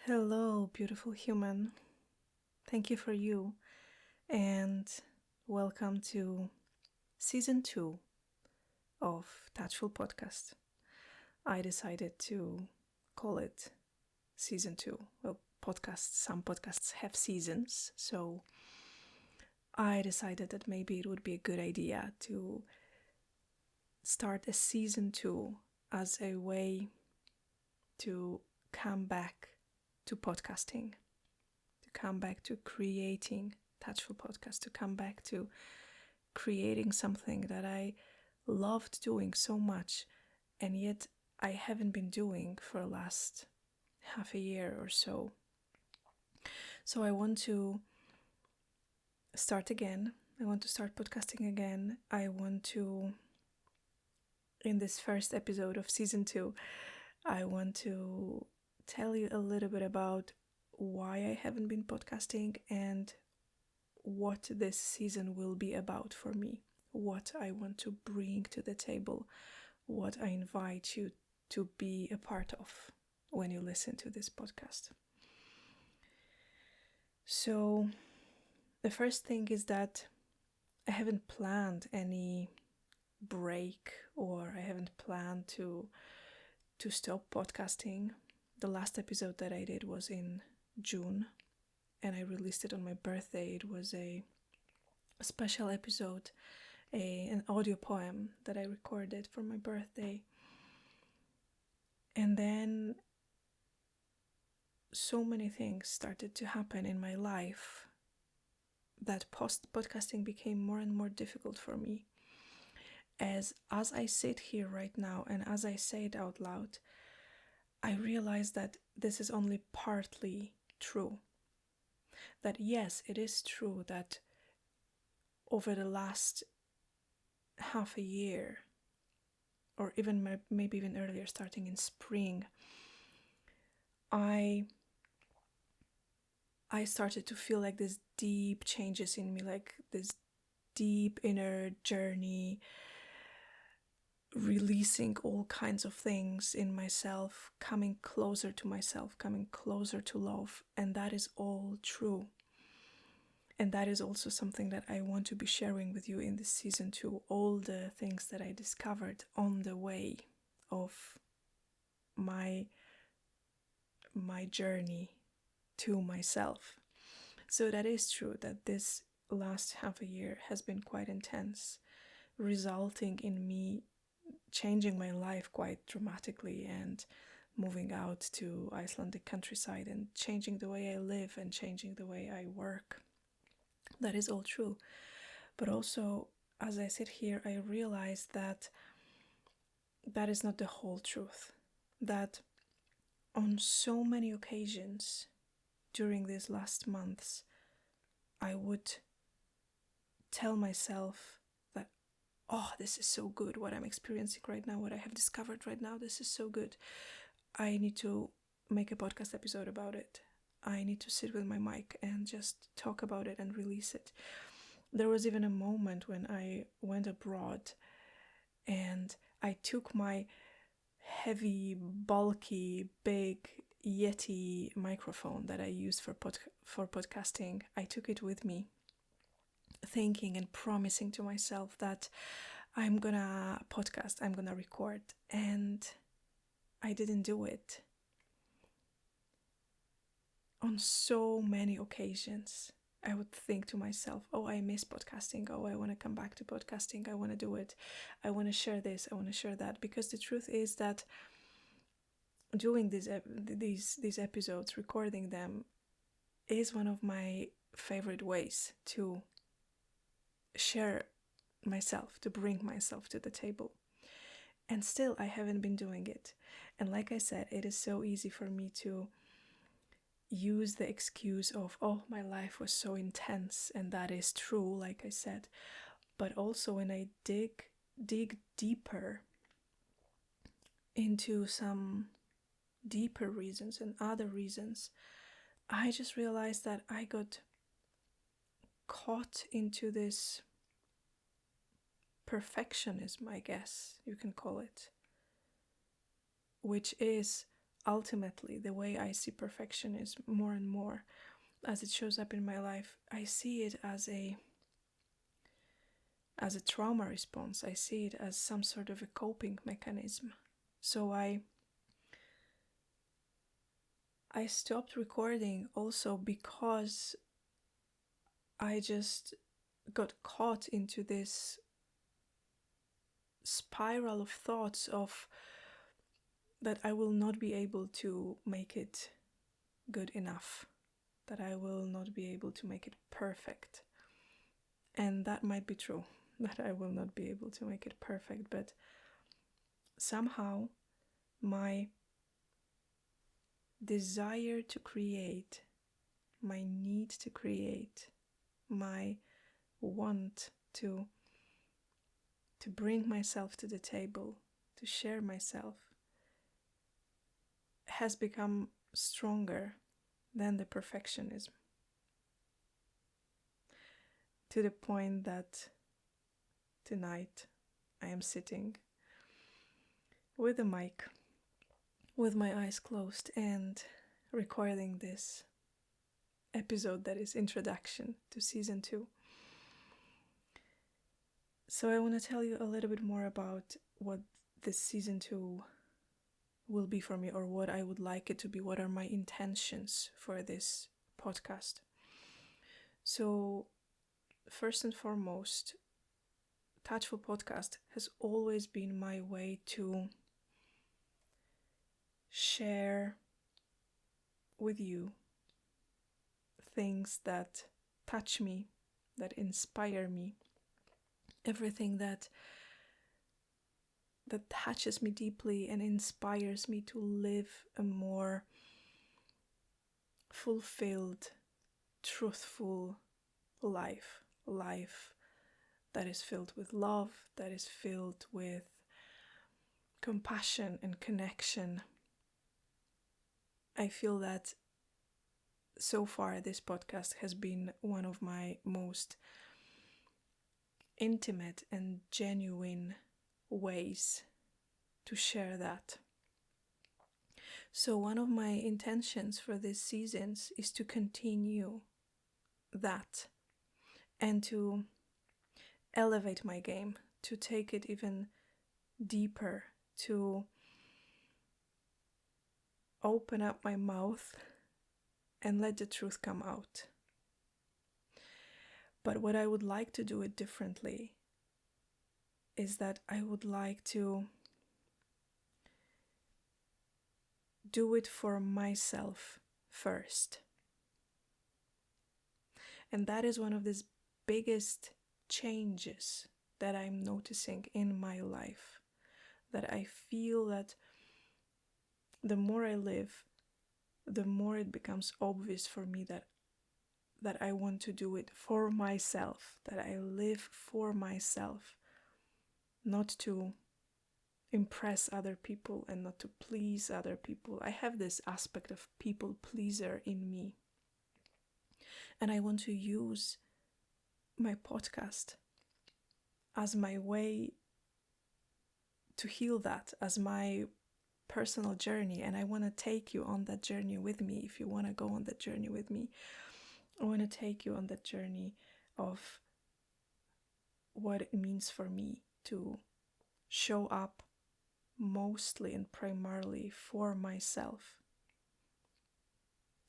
Hello, beautiful human. Thank you for you, and welcome to season 2 of Touchful podcast. I decided to call it season 2. Well, some podcasts have seasons, so I decided that maybe it would be a good idea to start a season 2 as a way to come back to podcasting, to come back to creating Touchful podcast, to come back to creating something that I loved doing so much, and yet I haven't been doing for the last half a year or so. So I want to start again. I want to start podcasting again. I want to, in this first episode of season 2, I want to tell you a little bit about why I haven't been podcasting and what this season will be about for me, what I want to bring to the table, what I invite you to be a part of when you listen to this podcast. So the first thing is that I haven't planned any break, or I haven't planned to stop podcasting. The last episode that I did was in June, and I released it on my birthday. It was a special episode, an audio poem that I recorded for my birthday. And then so many things started to happen in my life that podcasting became more and more difficult for me. As I sit here right now and as I say it out loud, I realize that this is only partly true. That yes, it is true that over the last half a year, or even maybe even earlier, starting in spring, I started to feel like these deep changes in me, like this deep inner journey, releasing all kinds of things in myself, coming closer to myself, coming closer to love. And that is all true. And that is also something that I want to be sharing with you in this season 2, all the things that I discovered on the way of my journey to myself. So that is true that this last half a year has been quite intense, resulting in me changing my life quite dramatically and moving out to Icelandic countryside and changing the way I live and changing the way I work. That is all true. But also, as I sit here, I realize that that is not the whole truth. That on so many occasions during these last months, I would tell myself that, oh, this is so good, what I'm experiencing right now, what I have discovered right now, this is so good. I need to make a podcast episode about it. I need to sit with my mic and just talk about it and release it. There was even a moment when I went abroad and I took my heavy, bulky, big Yeti microphone that I use for podcasting. I took it with me, thinking and promising to myself that I'm gonna podcast, I'm gonna record, and I didn't do it. On so many occasions, I would think to myself, oh, I miss podcasting. Oh, I want to come back to podcasting. I want to do it. I want to share this. I want to share that. Because the truth is that doing these episodes, recording them, is one of my favorite ways to share myself, to bring myself to the table. And still, I haven't been doing it. And like I said, it is so easy for me to use the excuse of, oh, my life was so intense, and that is true, like I said. But also when I dig deeper into some deeper reasons and other reasons, I just realized that I got caught into this perfectionism, I guess you can call it, which is ultimately, the way I see perfectionism more and more as it shows up in my life, I see it as a trauma response. I see it as some sort of a coping mechanism. So I stopped recording also because I just got caught into this spiral of thoughts of that I will not be able to make it good enough, that I will not be able to make it perfect. And that might be true, that I will not be able to make it perfect, but somehow my desire to create, my need to create, my want to bring myself to the table, to share myself, has become stronger than the perfectionism. To the point that tonight I am sitting with a mic, with my eyes closed, and recording this episode that is introduction to season 2. So I want to tell you a little bit more about what this season 2 will be for me, or what I would like it to be. What are my intentions for this podcast? So first and foremost, Touchful podcast has always been my way to share with you things that touch me, that inspire me, everything that touches me deeply and inspires me to live a more fulfilled, truthful life that is filled with love, that is filled with compassion and connection. I feel that so far this podcast has been one of my most intimate and genuine ways to share that. So one of my intentions for these seasons is to continue that and to elevate my game, to take it even deeper, to open up my mouth and let the truth come out. But what I would like to do it differently is that I would like to do it for myself first. And that is one of the biggest changes that I'm noticing in my life. That I feel that the more I live, the more it becomes obvious for me that I want to do it for myself, that I live for myself, not to impress other people and not to please other people. I have this aspect of people pleaser in me. And I want to use my podcast as my way to heal that, as my personal journey. And I want to take you on that journey with me. If you want to go on that journey with me, I want to take you on that journey of what it means for me to show up mostly and primarily for myself,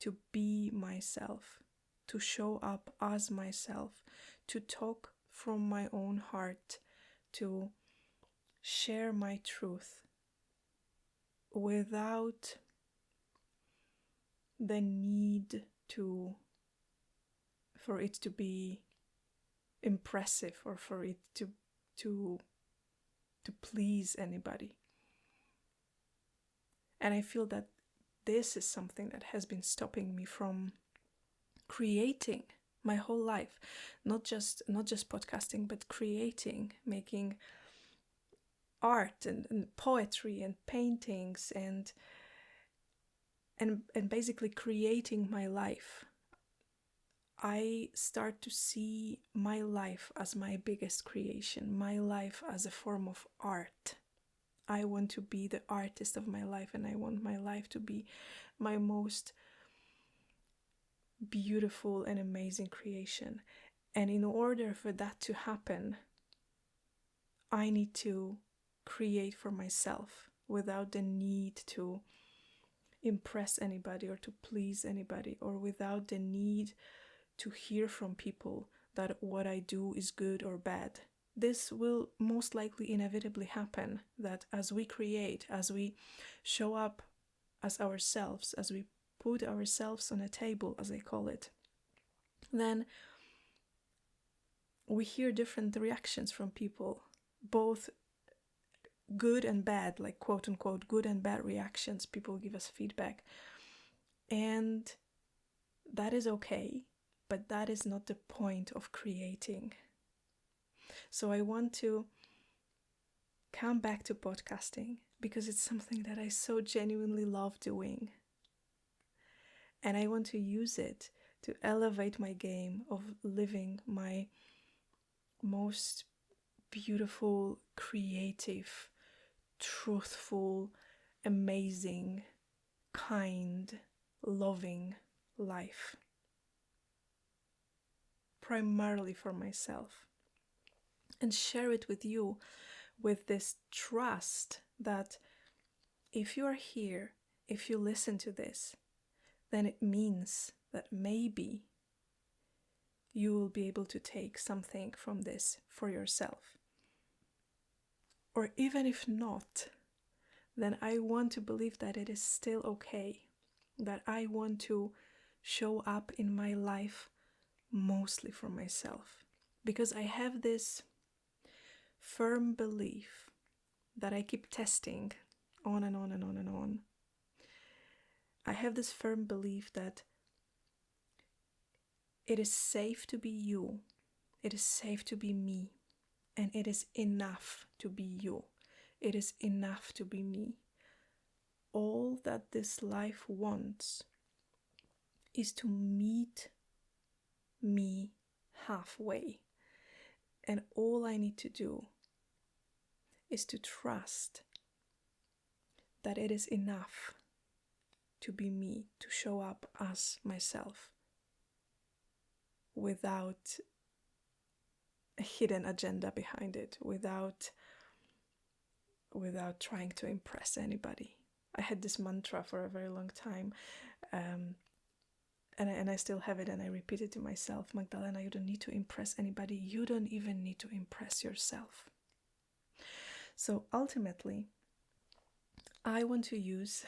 to be myself, to show up as myself, to talk from my own heart, to share my truth without the need for it to be impressive or for it to please anybody. And I feel that this is something that has been stopping me from creating my whole life, not just podcasting, but creating, making art and poetry and paintings and basically creating my life. I start to see my life as my biggest creation, my life as a form of art. I want to be the artist of my life, and I want my life to be my most beautiful and amazing creation. And in order for that to happen, I need to create for myself without the need to impress anybody or to please anybody, or without the need to hear from people that what I do is good or bad. This will most likely inevitably happen, that as we create, as we show up as ourselves, as we put ourselves on a table, as I call it, then we hear different reactions from people, both good and bad, like quote unquote good and bad reactions. People give us feedback, and that is okay, but that is not the point of creating. So I want to come back to podcasting because it's something that I so genuinely love doing, and I want to use it to elevate my game of living my most beautiful, creative, truthful, amazing, kind, loving life. Primarily for myself. And share it with you with this trust that if you are here, if you listen to this, then it means that maybe you will be able to take something from this for yourself. Or even if not, then I want to believe that it is still okay, that I want to show up in my life mostly for myself. Because I have this firm belief that I keep testing on and on and on and on. I have this firm belief that it is safe to be you, it is safe to be me, and it is enough to be you. It is enough to be me. All that this life wants is to meet me halfway. And all I need to do is to trust that it is enough to be me, to show up as myself without a hidden agenda behind it, without trying to impress anybody. I had this mantra for a very long time, and I still have it, and I repeat it to myself: Magdalena, you don't need to impress anybody. You don't even need to impress yourself. So ultimately, I want to use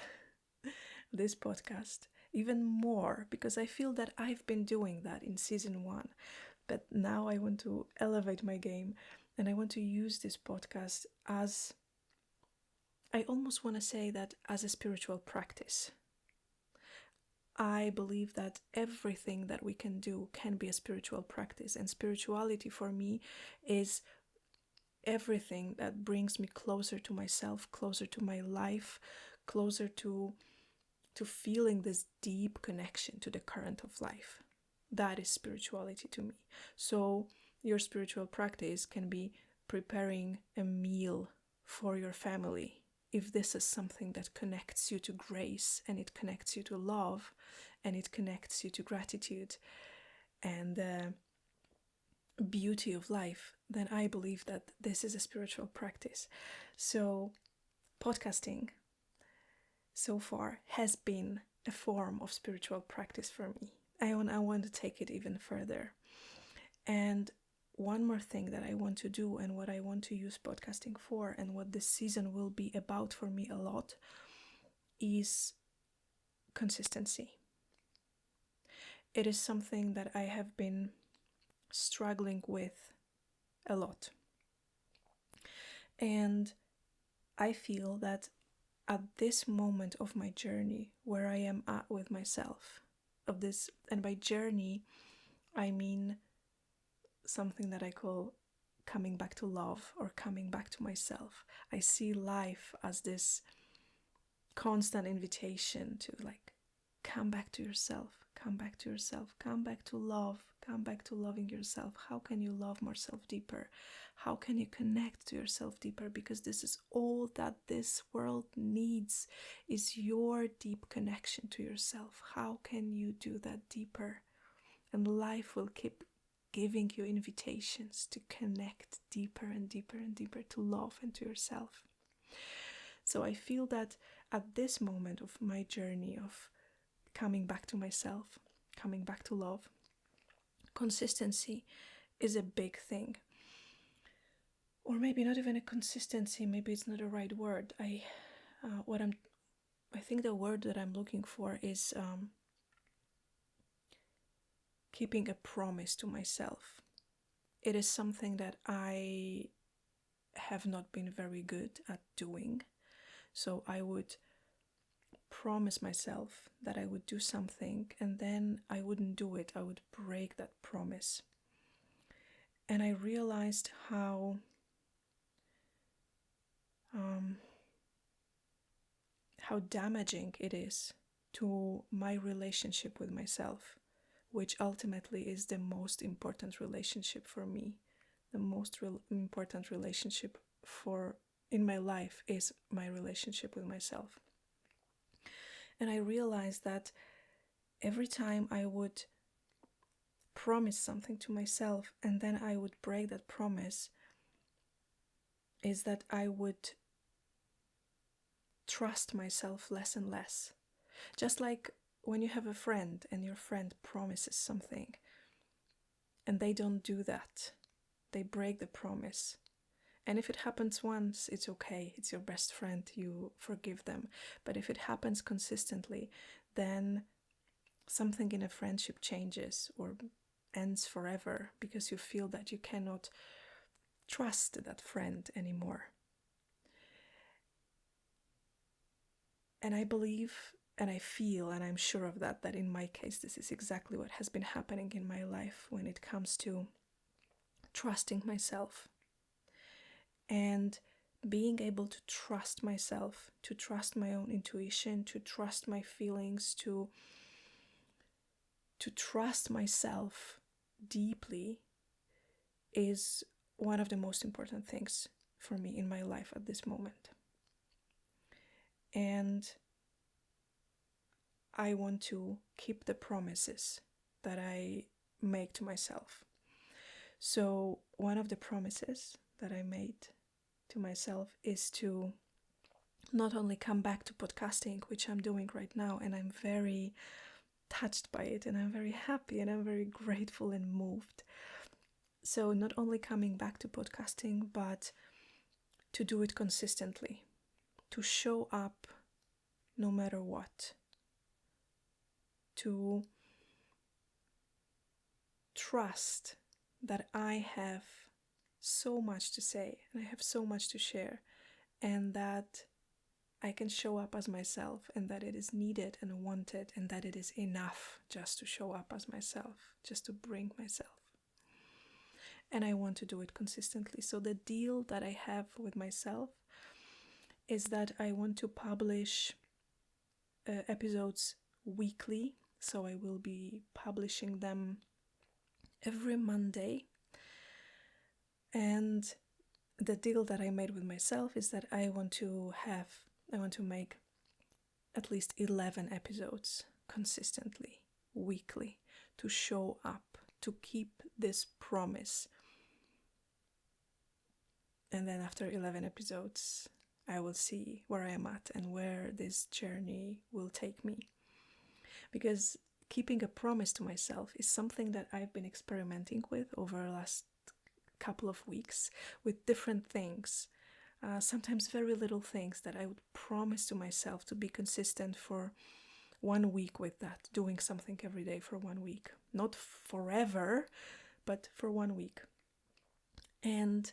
this podcast even more because I feel that I've been doing that in season 1, but now I want to elevate my game, and I want to use this podcast as, I almost want to say that as a spiritual practice. I believe that everything that we can do can be a spiritual practice, and spirituality for me is everything that brings me closer to myself, closer to my life, closer to feeling this deep connection to the current of life. That is spirituality to me. So your spiritual practice can be preparing a meal for your family, if this is something that connects you to grace, and it connects you to love, and it connects you to gratitude and the beauty of life, then I believe that this is a spiritual practice. So podcasting so far has been a form of spiritual practice for me. I want to take it even further. And one more thing that I want to do, and what I want to use podcasting for, and what this season will be about for me a lot, is consistency. It is something that I have been struggling with a lot. And I feel that at this moment of my journey, where I am at with myself, of this, and by journey, I mean something that I call coming back to love, or coming back to myself. I see life as this constant invitation to come back to yourself, come back to yourself, come back to love, Come back to loving yourself. How can you love yourself deeper? How can you connect to yourself deeper? Because this is all that this world needs, is your deep connection to yourself. How can you do that deeper? And life will keep giving you invitations to connect deeper and deeper and deeper to love and to yourself. So I feel that at this moment of my journey of coming back to myself, coming back to love, consistency is a big thing. Or maybe not even a consistency, maybe it's not the right word. I think the word that I'm looking for is keeping a promise to myself. It is something that I have not been very good at doing. So I would promise myself that I would do something and then I wouldn't do it. I would break that promise. And I realized how damaging it is to my relationship with myself, which ultimately is the most important relationship for me. The most important relationship in my life is my relationship with myself. And I realized that every time I would promise something to myself and then I would break that promise, is that I would trust myself less and less. Just like when you have a friend and your friend promises something and they don't do that, they break the promise. And if it happens once, it's okay, it's your best friend, you forgive them. But if it happens consistently, then something in a friendship changes or ends forever because you feel that you cannot trust that friend anymore. And I believe, and I feel, and I'm sure of that in my case, this is exactly what has been happening in my life when it comes to trusting myself. And being able to trust myself, to trust my own intuition, to trust my feelings, to trust myself deeply is one of the most important things for me in my life at this moment. And I want to keep the promises that I make to myself. So one of the promises that I made to myself is to not only come back to podcasting, which I'm doing right now, and I'm very touched by it, and I'm very happy, and I'm very grateful and moved. So not only coming back to podcasting, but to do it consistently, to show up no matter what, to trust that I have so much to say and I have so much to share, and that I can show up as myself, and that it is needed and wanted, and that it is enough just to show up as myself, just to bring myself. And I want to do it consistently. So the deal that I have with myself is that I want to publish episodes weekly. So I will be publishing them every Monday. And the deal that I made with myself is that I want to make at least 11 episodes consistently, weekly, to show up, to keep this promise. And then after 11 episodes, I will see where I am at and where this journey will take me. Because keeping a promise to myself is something that I've been experimenting with over the last couple of weeks with different things. Sometimes very little things that I would promise to myself to be consistent for 1 week with that, doing something every day for 1 week. Not forever, but for 1 week. And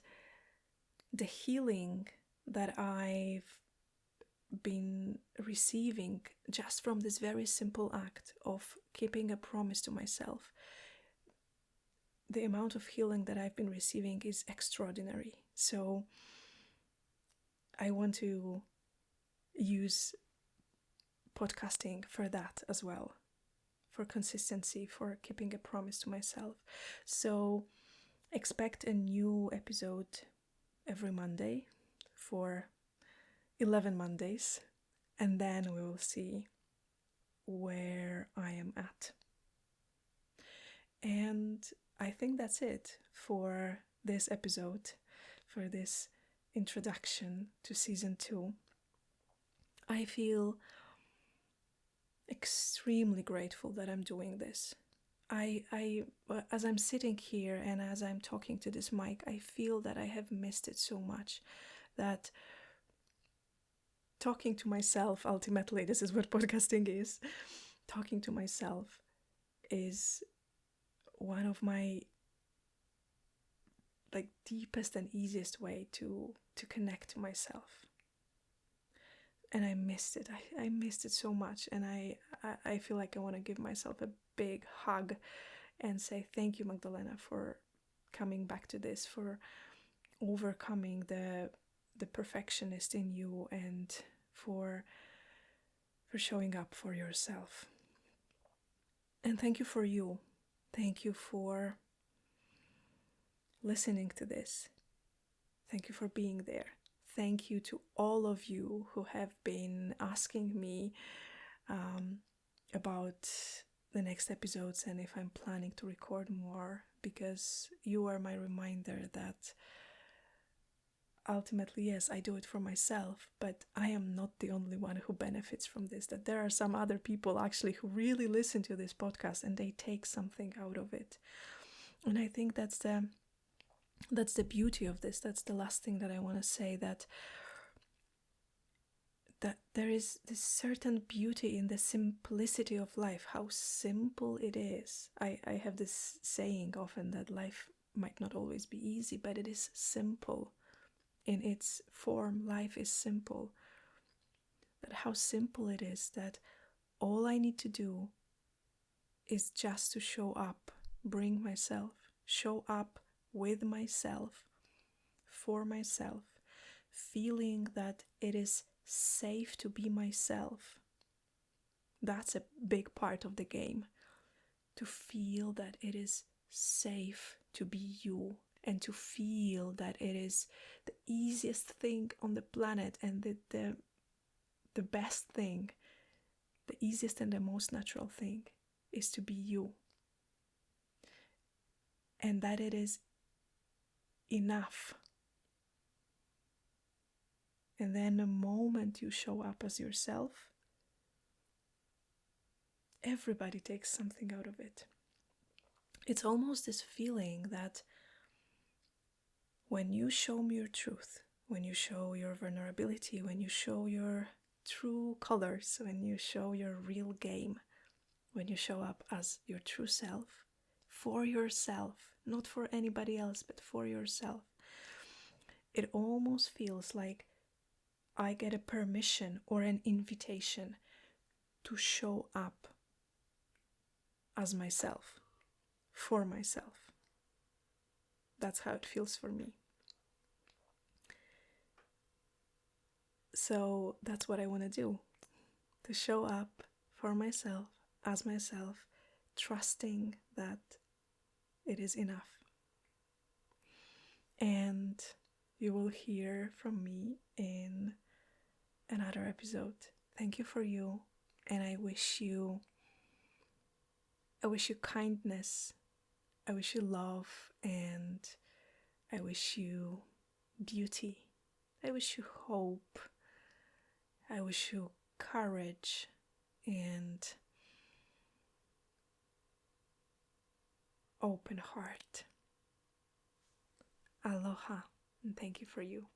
the healing that I've been receiving just from this very simple act of keeping a promise to myself, the amount of healing that I've been receiving is extraordinary. So I want to use podcasting for that as well, for consistency, for keeping a promise to myself. So expect a new episode every Monday for 11 Mondays, and then we will see where I am at. And I think that's it for this episode, for this introduction to season 2. I feel extremely grateful that I'm doing this. As I'm sitting here and as I'm talking to this mic, I feel that I have missed it so much, that talking to myself, ultimately, this is what podcasting is. Talking to myself is one of my deepest and easiest way to connect to myself. And I missed it. I missed it so much, and I feel like I want to give myself a big hug and say thank you, Magdalena, for coming back to this, for overcoming the perfectionist in you, and for showing up for yourself. And thank you for you. Thank you for listening to this. Thank you for being there. Thank you to all of you who have been asking me about the next episodes and if I'm planning to record more, because you are my reminder that ultimately, yes, I do it for myself, but I am not the only one who benefits from this, that there are some other people actually who really listen to this podcast and they take something out of it. And I think that's the beauty of this. That's the last thing that I want to say, that there is this certain beauty in the simplicity of life, how simple it is. I have this saying often that life might not always be easy, but it is simple. In its form, life is simple. That how simple it is, that all I need to do is just to show up, bring myself, show up with myself, for myself, feeling that it is safe to be myself. That's a big part of the game, to feel that it is safe to be you, and to feel that it is the easiest thing on the planet, and the best thing, the easiest and the most natural thing is to be you. And that it is enough. And then the moment you show up as yourself, everybody takes something out of it. It's almost this feeling that when you show me your truth, when you show your vulnerability, when you show your true colors, when you show your real game, when you show up as your true self, for yourself, not for anybody else, but for yourself, it almost feels like I get a permission or an invitation to show up as myself, for myself. That's how it feels for me. So that's what I want to do, to show up for myself, as myself, trusting that it is enough. And you will hear from me in another episode. Thank you for you, and I wish you kindness, I wish you love, and I wish you beauty, I wish you hope, I wish you courage and open heart. Aloha, and thank you for you.